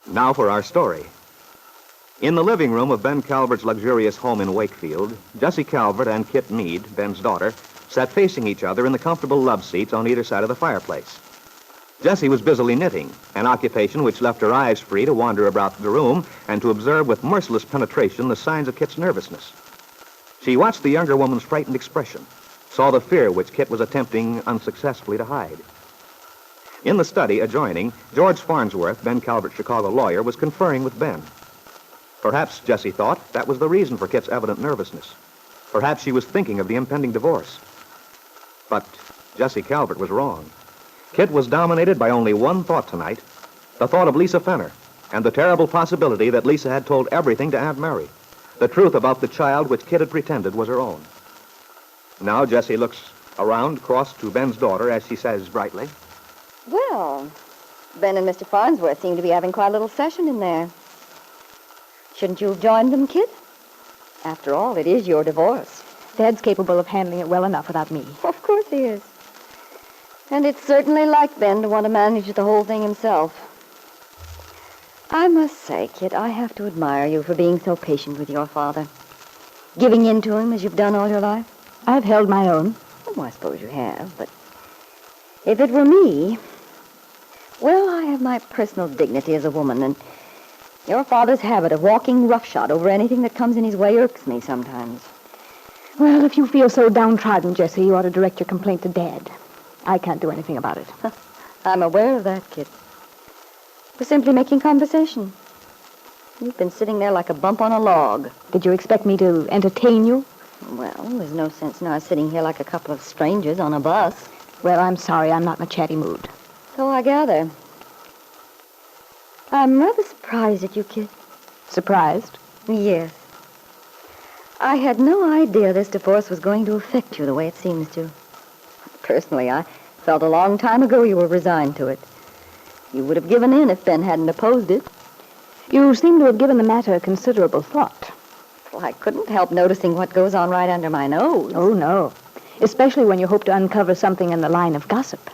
Now for our story. In the living room of Ben Calvert's luxurious home in Wakefield, Jessie Calvert and Kitt Meade, Ben's daughter, sat facing each other in the comfortable love seats on either side of the fireplace. Jessie was busily knitting, an occupation which left her eyes free to wander about the room and to observe with merciless penetration the signs of Kitt's nervousness. She watched the younger woman's frightened expression, saw the fear which Kitt was attempting unsuccessfully to hide. In the study adjoining, George Farnsworth, Ben Calvert's Chicago lawyer, was conferring with Ben. Perhaps, Jessie thought, that was the reason for Kitt's evident nervousness. Perhaps she was thinking of the impending divorce. But Jessie Calvert was wrong. Kitt was dominated by only one thought tonight, the thought of Lisa Fenner, and the terrible possibility that Lisa had told everything to Aunt Mary, the truth about the child which Kitt had pretended was her own. Now Jessie looks around, across to Ben's daughter, as she says brightly, Well, Ben and Mr. Farnsworth seem to be having quite a little session in there. Shouldn't you have joined them, Kitt? After all, it is your divorce. Dad's capable of handling it well enough without me. Of course he is. And it's certainly like Ben to want to manage the whole thing himself. I must say, Kitt, I have to admire you for being so patient with your father. Giving in to him as you've done all your life. I've held my own. Oh, I suppose you have, but if it were me, well, I have my personal dignity as a woman, and your father's habit of walking roughshod over anything that comes in his way irks me sometimes. Well, if you feel so downtrodden, Jessie, you ought to direct your complaint to Dad. I can't do anything about it. I'm aware of that, Kitt. We're simply making conversation. You've been sitting there like a bump on a log. Did you expect me to entertain you? Well, there's no sense in our sitting here like a couple of strangers on a bus. Well, I'm sorry. I'm not in a chatty mood. So I gather. I'm rather surprised at you, Kitt. Surprised? Yes. I had no idea this divorce was going to affect you the way it seems to. Personally, I felt a long time ago you were resigned to it. You would have given in if Ben hadn't opposed it. You seem to have given the matter considerable thought. Well, I couldn't help noticing what goes on right under my nose. Oh, no. Especially when you hope to uncover something in the line of gossip.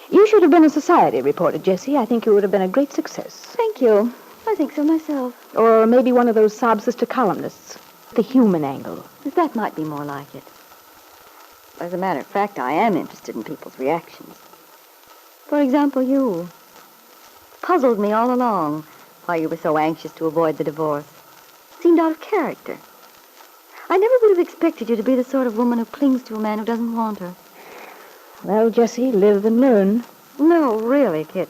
You should have been a society reporter, Jessie. I think you would have been a great success. Thank you. I think so myself. Or maybe one of those sob sister columnists. The human angle. That might be more like it. As a matter of fact, I am interested in people's reactions. For example, you. Puzzled me all along why you were so anxious to avoid the divorce. Seemed out of character. I never would have expected you to be the sort of woman who clings to a man who doesn't want her. Well, Jessie, live and learn. No, really, Kitt.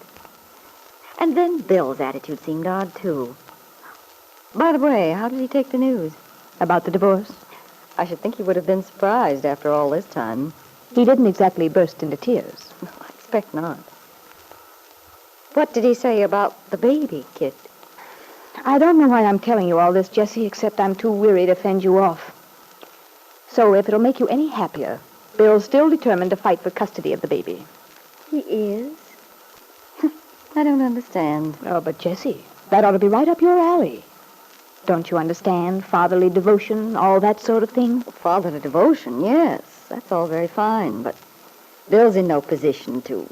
And then Bill's attitude seemed odd, too. By the way, how did he take the news? About the divorce? I should think he would have been surprised after all this time. He didn't exactly burst into tears. No, I expect not. What did he say about the baby, Kitt? I don't know why I'm telling you all this, Jessie, except I'm too weary to fend you off. So if it'll make you any happier, Bill's still determined to fight for custody of the baby. He is? I don't understand. Oh, but Jessie, that ought to be right up your alley. Don't you understand? Fatherly devotion, all that sort of thing? Fatherly devotion, yes. That's all very fine, but Bill's in no position to...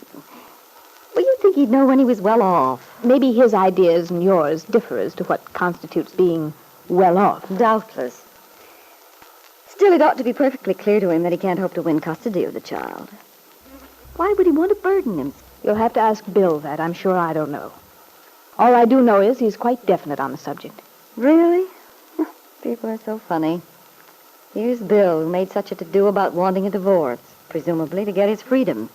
Well, you'd think he'd know when he was well off. Maybe his ideas and yours differ as to what constitutes being well off. Doubtless. Still, it ought to be perfectly clear to him that he can't hope to win custody of the child. Why would he want to burden him? You'll have to ask Bill that. I'm sure I don't know. All I do know is he's quite definite on the subject. Really? People are so funny. Here's Bill, who made such a to-do about wanting a divorce, presumably to get his freedom.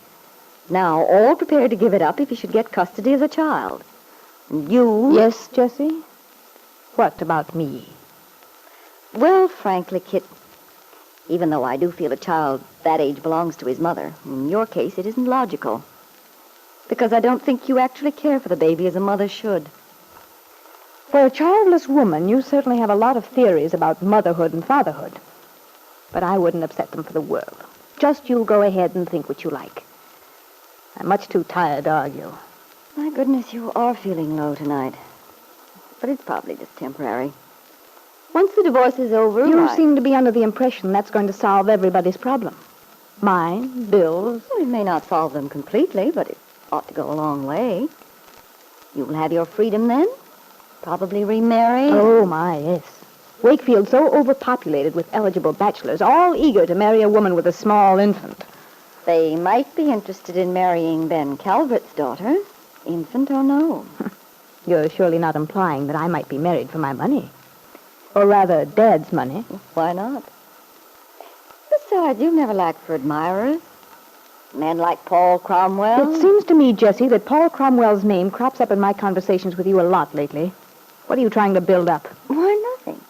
Now, all prepared to give it up if he should get custody of the child. And you... Yes, Jessie? What about me? Well, frankly, Kitt, even though I do feel a child that age belongs to his mother, in your case it isn't logical. Because I don't think you actually care for the baby as a mother should. For a childless woman, you certainly have a lot of theories about motherhood and fatherhood. But I wouldn't upset them for the world. Just you go ahead and think what you like. I'm much too tired to argue. My goodness, you are feeling low tonight. But it's probably just temporary. Once the divorce is over... You seem to be under the impression that's going to solve everybody's problem. Mine, Bill's... Well, it may not solve them completely, but it ought to go a long way. You'll have your freedom then. Probably remarry. Oh, my, yes. Wakefield so overpopulated with eligible bachelors, all eager to marry a woman with a small infant. They might be interested in marrying Ben Calvert's daughter, infant or no. You're surely not implying that I might be married for my money. Or rather, Dad's money. Why not? Besides, you've never lacked for admirers. Men like Paul Cromwell. It seems to me, Jessie, that Paul Cromwell's name crops up in my conversations with you a lot lately. What are you trying to build up? Why, nothing.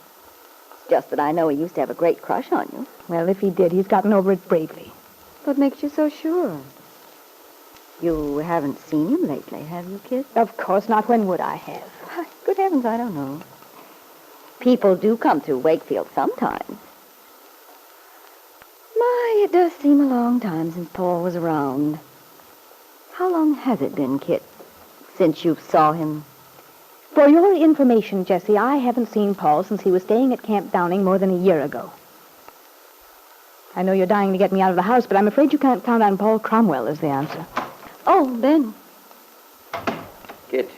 It's just that I know he used to have a great crush on you. Well, if he did, he's gotten over it bravely. What makes you so sure? You haven't seen him lately, have you, Kitt? Of course not. When would I have? Why, good heavens, I don't know. People do come through Wakefield sometimes. My, it does seem a long time since Paul was around. How long has it been, Kitt, since you saw him? For your information, Jessie, I haven't seen Paul since he was staying at Camp Downing more than a year ago. I know you're dying to get me out of the house, but I'm afraid you can't count on Paul Cromwell as the answer. Oh, Ben. Kitt,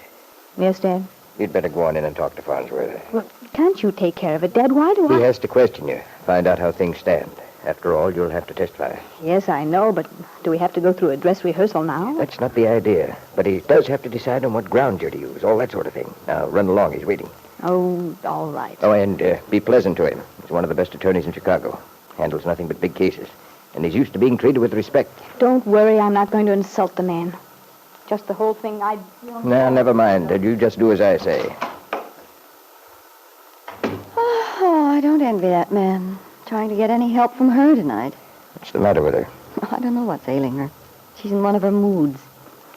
Yes, Dad? you'd better go on in and talk to Farnsworth. Well, can't you take care of it, Dad? Why do I... He has to question you, find out how things stand. After all, you'll have to testify. Yes, I know, but do we have to go through a dress rehearsal now? That's not the idea. But he does have to decide on what ground you're to use, all that sort of thing. Now, run along. He's waiting. Oh, all right. Oh, and be pleasant to him. He's one of the best attorneys in Chicago. Handles nothing but big cases. And he's used to being treated with respect. Don't worry, I'm not going to insult the man. Just the whole thing, Now, never mind. You just do as I say. Oh, I don't envy that man. Trying to get any help from her tonight. What's the matter with her? I don't know what's ailing her. She's in one of her moods.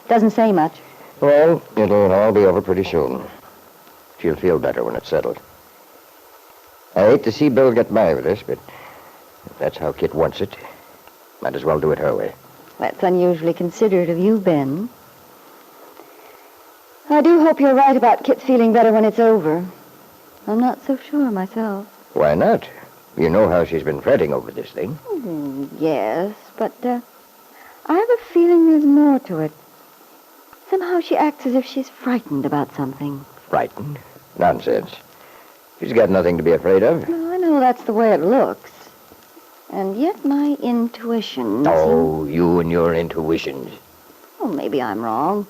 Doesn't say much. Well, it'll all be over pretty soon. She'll feel better when it's settled. I hate to see Bill get by with this, but if that's how Kitt wants it, might as well do it her way. That's unusually considerate of you, Ben. I do hope you're right about Kitt's feeling better when it's over. I'm not so sure myself. Why not? You know how she's been fretting over this thing. Yes, but I have a feeling there's more to it. Somehow she acts as if she's frightened about something. Frightened? Nonsense. She's got nothing to be afraid of. Well, I know that's the way it looks. And yet my intuition... Oh, you and your intuitions. Oh, maybe I'm wrong.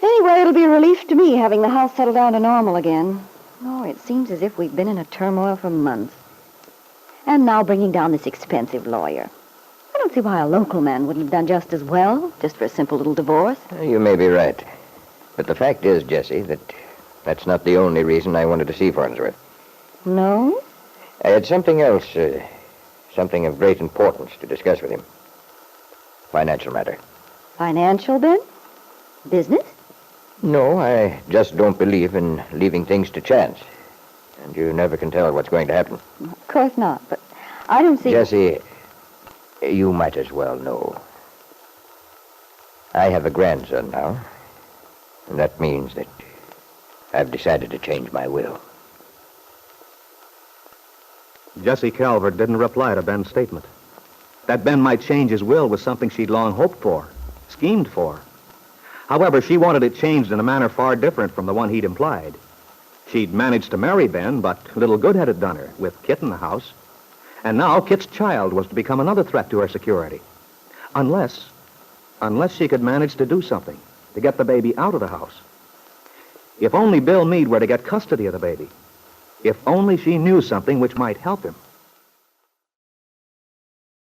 Anyway, it'll be a relief to me having the house settle down to normal again. Oh, it seems as if we've been in a turmoil for months. And now bringing down this expensive lawyer. I don't see why a local man wouldn't have done just as well, just for a simple little divorce. You may be right. But the fact is, Jessie, that's not the only reason I wanted to see Farnsworth. No? I had something else, something of great importance to discuss with him. Financial matter. Financial, Ben? Business? No, I just don't believe in leaving things to chance. And you never can tell what's going to happen. Of course not, but I don't see... Jessie, you might as well know. I have a grandson now. And that means that I've decided to change my will. Jessie Calvert didn't reply to Ben's statement. That Ben might change his will was something she'd long hoped for, schemed for. However, she wanted it changed in a manner far different from the one he'd implied. She'd managed to marry Ben, but little good had it done her, with Kitt in the house. And now Kitt's child was to become another threat to her security. Unless she could manage to do something to get the baby out of the house. If only Bill Meade were to get custody of the baby. If only she knew something which might help him.